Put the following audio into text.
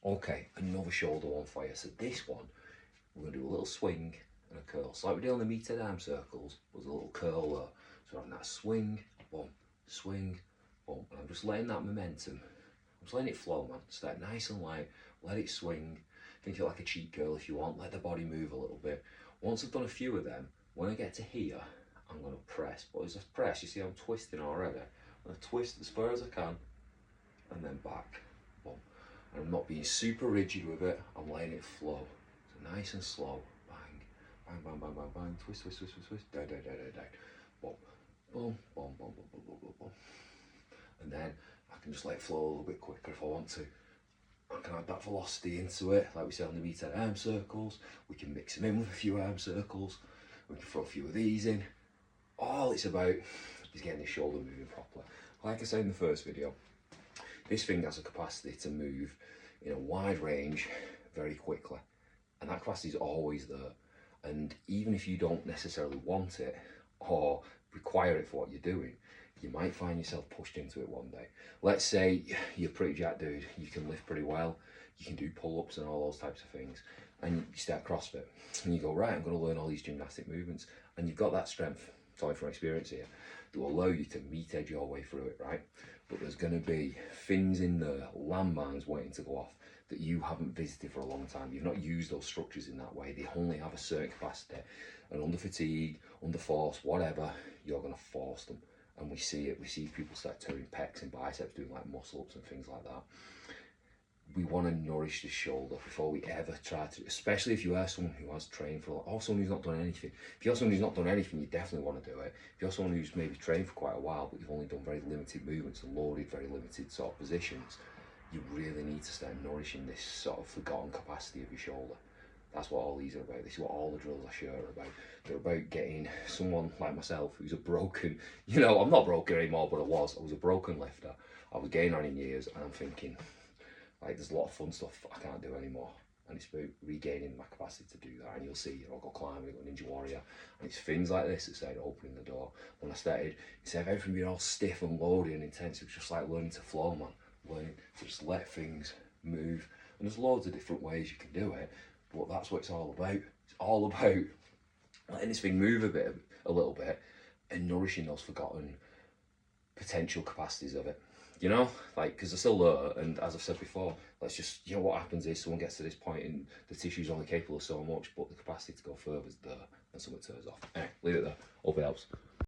Okay, another shoulder one for you. So this one, we're going to do a little swing and a curl. So like we do on the metered arm circles, there's a little curl there. So having that swing, boom, swing, boom. And I'm just letting that momentum, I'm just letting it flow, man. Start nice and light, let it swing. Think of it like a cheek curl if you want. Let the body move a little bit. Once I've done a few of them, when I get to here, I'm going to press. But as I press, you see I'm twisting already. I'm going to twist as far as I can, and then back, boom. And I'm not being super rigid with it, I'm letting it flow. So nice and slow, bang, bang, bang, bang, bang, bang, twist, twist, twist, twist, twist, down, down, down, down, down, boom, boom, boom, boom, boom, boom, boom, boom, boom. And then I can just let it flow a little bit quicker if I want to. I can add that velocity into it, like we said on the metered arm circles. We can mix them in with a few arm circles. We can throw a few of these in. All it's about is getting the shoulder moving properly. Like I said in the first video, this thing has a capacity to move in a wide range very quickly, and that capacity is always there. And even if you don't necessarily want it or require it for what you're doing, you might find yourself pushed into it one day. Let's say you're a pretty jacked dude, you can lift pretty well, you can do pull-ups and all those types of things, and you start CrossFit, and you go, right, I'm going to learn all these gymnastic movements, and you've got that strength, sorry from experience here, that will allow you to meat edge your way through it, right? But there's going to be things in there, landmines waiting to go off, that you haven't visited for a long time. You've not used those structures in that way. They only have a certain capacity, and under fatigue, under force, whatever, you're going to force them. And we see it, we see people start tearing pecs and biceps, doing like muscle ups and things like that. We want to nourish the shoulder before we ever try to, especially if you are someone who has trained for a lot, or someone who's not done anything. If you're someone who's not done anything, you definitely want to do it. If you're someone who's maybe trained for quite a while, but you've only done very limited movements and loaded very limited sort of positions, you really need to start nourishing this sort of forgotten capacity of your shoulder. That's what all these are about. This is what all the drills I share are about. They're about getting someone like myself who's a broken, you know, I'm not broken anymore, but I was a broken lifter. I was getting on in years, and I'm thinking, like, there's a lot of fun stuff I can't do anymore. And it's about regaining my capacity to do that. And you'll see, you know, I've got climbing, I've got Ninja Warrior, and it's things like this that started opening the door. When I started, instead of everything being all stiff and loaded and intense, it was just like learning to flow, man. Learning to just let things move. And there's loads of different ways you can do it. But that's what it's all about. It's all about letting this thing move a little bit, and nourishing those forgotten potential capacities of it. You know, like, because they're still there, and as I've said before, let's just, you know, what happens is someone gets to this point and the tissue's only capable of so much, but the capacity to go further is there, and someone turns off. Anyway, leave it there. Hope it helps.